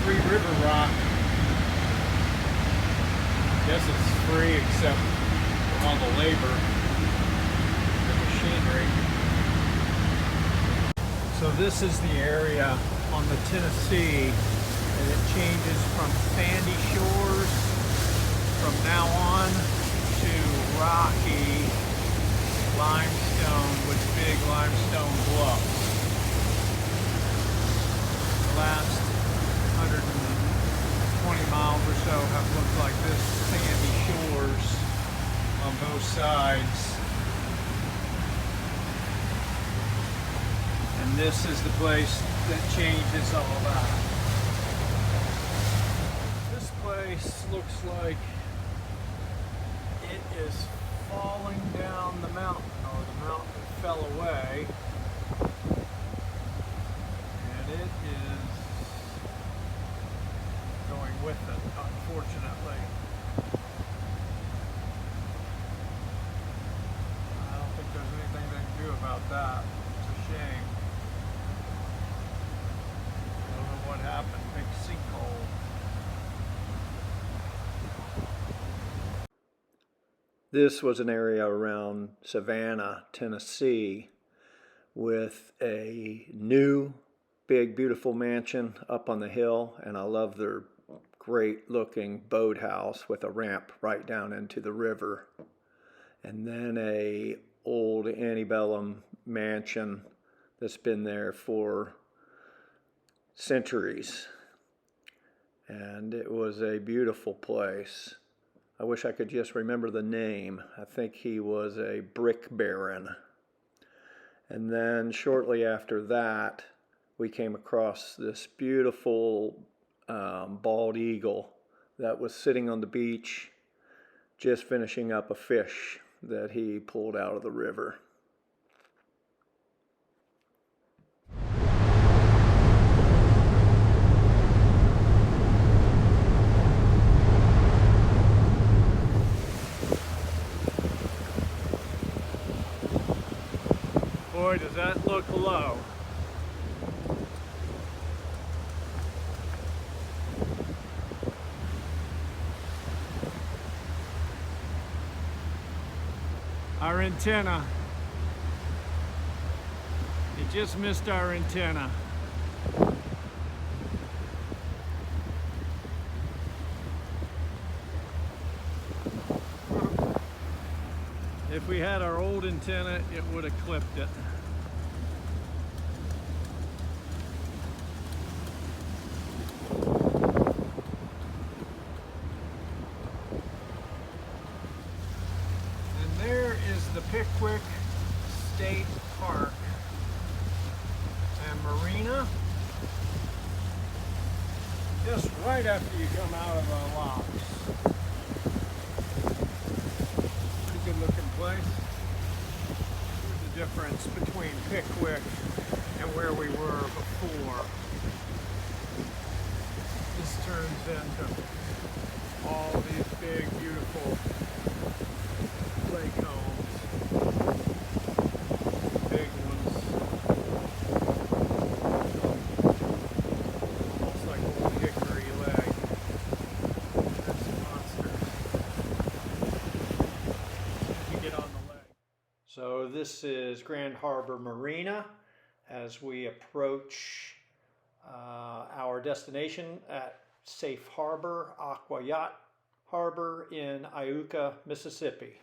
free river rock. Guess it's free except for all the labor, the machinery. So this is the area on the Tennessee, and it changes from sandy shores from now on to rocky limestone with big limestone bluffs. The last 120 miles or so have looked like this, sandy shores on both sides. And this is the place that changes all that. This place looks like it is falling down the mountain, or the mountain fell away. And it is going with it, unfortunately. I don't think there's anything they can do about that. It's a shame. I don't know what happened. Big sinkhole. This was an area around Savannah, Tennessee, with a new, big, beautiful mansion up on the hill, and I love their great looking boathouse with a ramp right down into the river. And then a old antebellum mansion that's been there for centuries. And it was a beautiful place. I wish I could just remember the name. I think he was a brick baron. And then shortly after that, we came across this beautiful bald eagle that was sitting on the beach just finishing up a fish that he pulled out of the river. Boy, does that look low. Our antenna. You just missed our antenna. If we had our old antenna, it would have clipped it. The Pickwick State Park and Marina, just right after you come out of the locks. Pretty good looking place. Here's the difference between Pickwick and where we were before. This turns into all these big, beautiful lake homes. Big ones. Almost like old Hickory Lake. That's monsters. You get on the lake. So this is Grand Harbor Marina as we approach our destination at Safe Harbor Aqua Yacht Harbor in Iuka, Mississippi.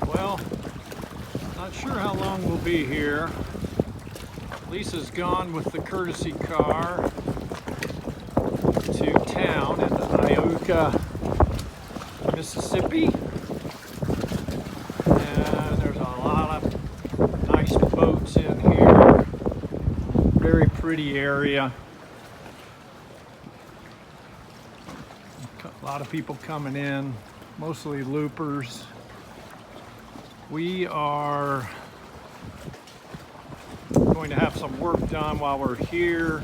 Well, not sure how long we'll be here. Lisa's gone with the courtesy car to town in Iuka, Mississippi. And there's a lot of nice boats in here. Very pretty area. A lot of people coming in, mostly loopers. We are going to have some work done while we're here,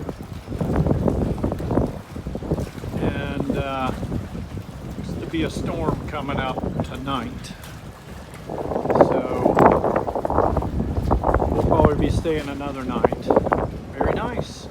and there's to be a storm coming up tonight. So we'll probably be staying another night. Very nice.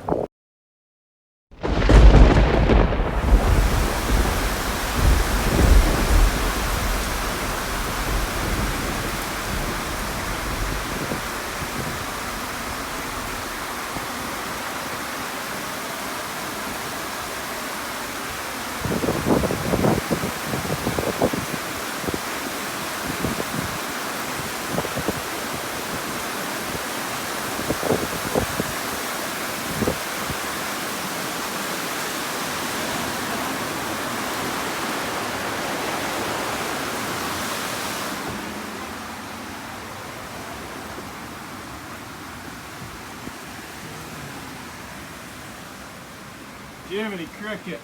Jiminy cricket.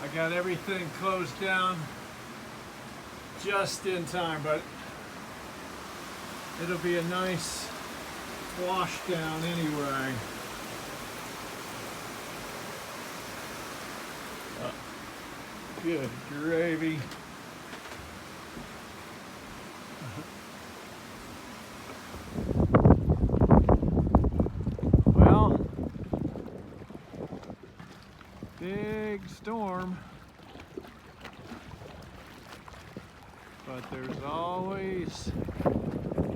I got everything closed down just in time, but it'll be a nice wash down anyway. Good gravy. Well, big storm, but there's always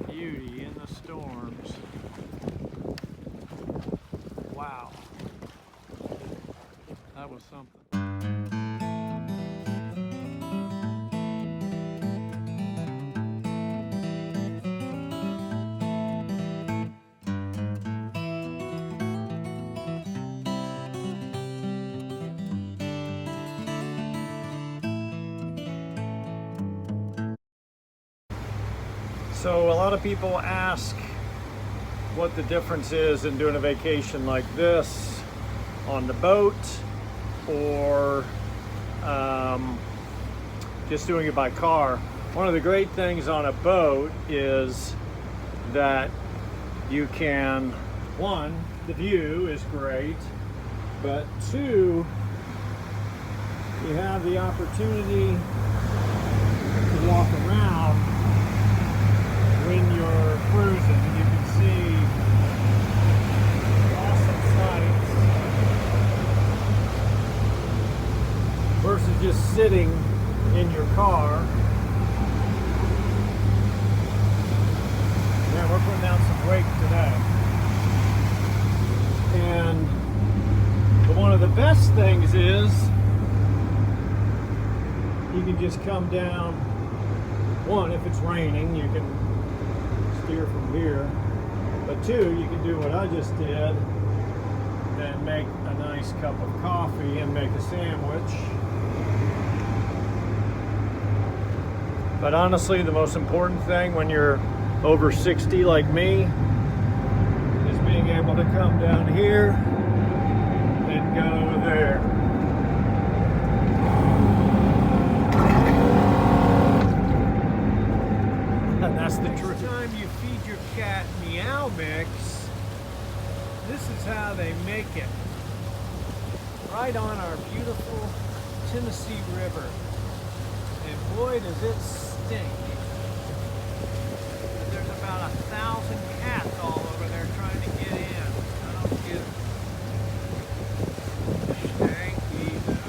beauty in the storms. Wow, that was something. So a lot of people ask what the difference is in doing a vacation like this on the boat or just doing it by car. One of the great things on a boat is that you can, one, the view is great, but two, you have the opportunity to walk around when you're cruising. You can see awesome sights versus just sitting in your car. Man, we're putting down some wake today. And one of the best things is you can just come down. One, if it's raining, you can steer from here, but two, you can do what I just did and make a nice cup of coffee and make a sandwich. But honestly, the most important thing when you're over 60 like me is being able to come down here and go there. And that's the truth. Every time you feed your cat Meow Mix, this is how they make it. Right on our beautiful Tennessee River. And boy, does it stink. There's about 1,000 cats all over there trying to get in. I don't get it. Stanky though.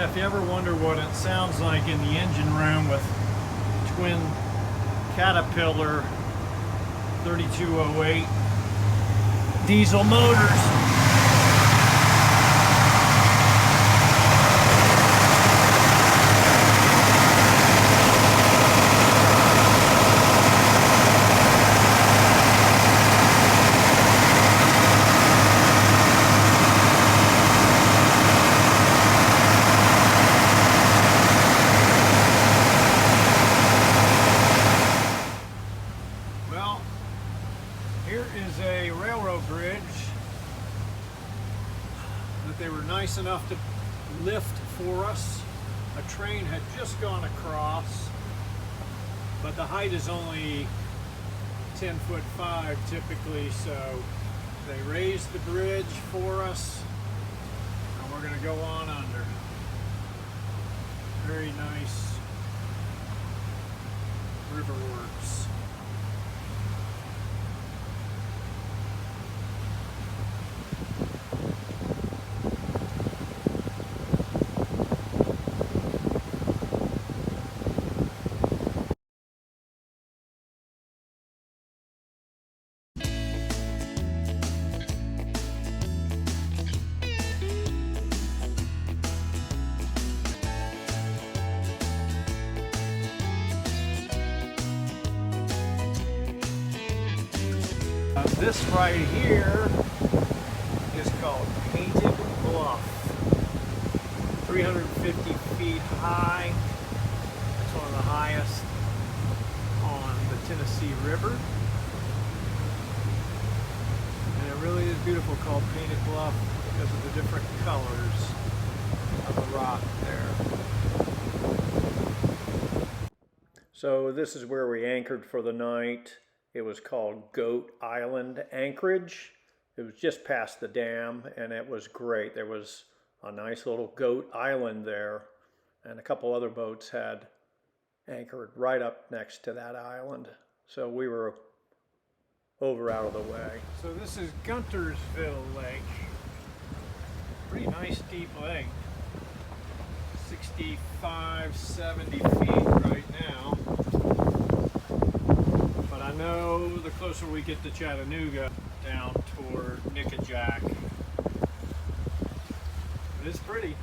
Yeah, if you ever wonder what it sounds like in the engine room with twin Caterpillar 3208 diesel motors. They were nice enough to lift for us. A train had just gone across, but the height is only 10'5" typically, so they raised the bridge for us, and we're going to go on under. Very nice river works. This right here is called Painted Bluff. 350 feet high. It's one of the highest on the Tennessee River. And it really is beautiful, called Painted Bluff because of the different colors of the rock there. So this is where we anchored for the night. It was called Goat Island Anchorage. It was just past the dam, and it was great. There was a nice little goat island there, and a couple other boats had anchored right up next to that island. So we were over out of the way. So this is Guntersville Lake. Pretty nice deep lake. 65, 70 feet right now. I know the closer we get to Chattanooga, down toward Nickajack, it is pretty.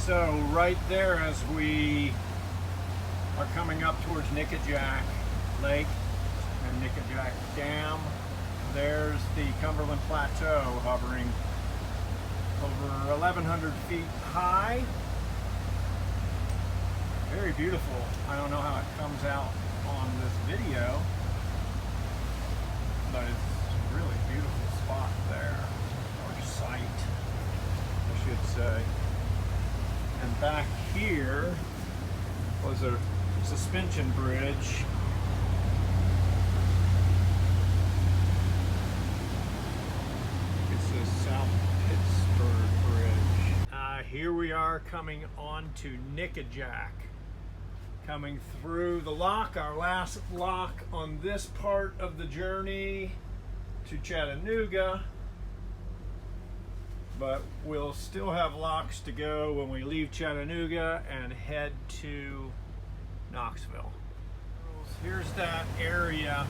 So right there, as we are coming up towards Nickajack Lake and Nickajack Dam, there's the Cumberland Plateau hovering over 1,100 feet high. Very beautiful. I don't know how it comes out on this video, but it's a really beautiful spot there, or site, I should say. And back here was a suspension bridge. It's the South Pittsburgh Bridge. Here we are coming on to Nickajack. Coming through the lock, our last lock on this part of the journey to Chattanooga. But we'll still have locks to go when we leave Chattanooga and head to Knoxville. Here's that area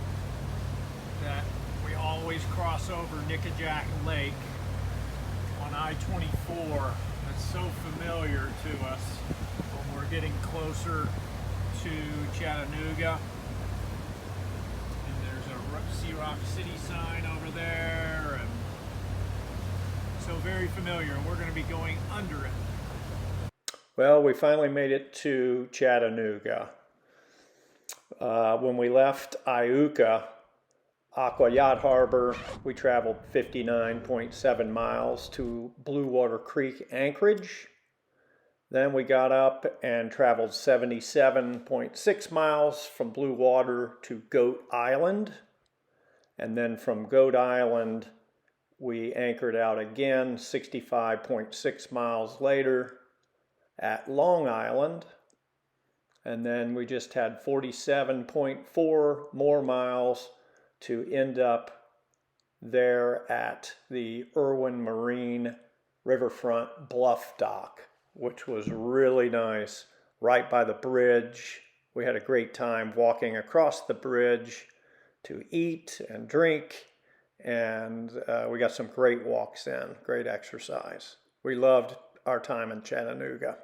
that we always cross over, Nickajack Lake on I-24. It's so familiar to us when we're getting closer to Chattanooga. And there's a Sea Rock City sign over there, and so very familiar, and we're going to be going under it. Well, we finally made it to Chattanooga. When we left Iuka, Aqua Yacht Harbor, we traveled 59.7 miles to Blue Water Creek Anchorage. Then we got up and traveled 77.6 miles from Blue Water to Goat Island. And then from Goat Island, we anchored out again 65.6 miles later at Long Island. And then we just had 47.4 more miles to end up there at the Irwin Marine Riverfront Bluff Dock, which was really nice, right by the bridge. We had a great time walking across the bridge to eat and drink, and we got some great walks in, great exercise. We loved our time in Chattanooga.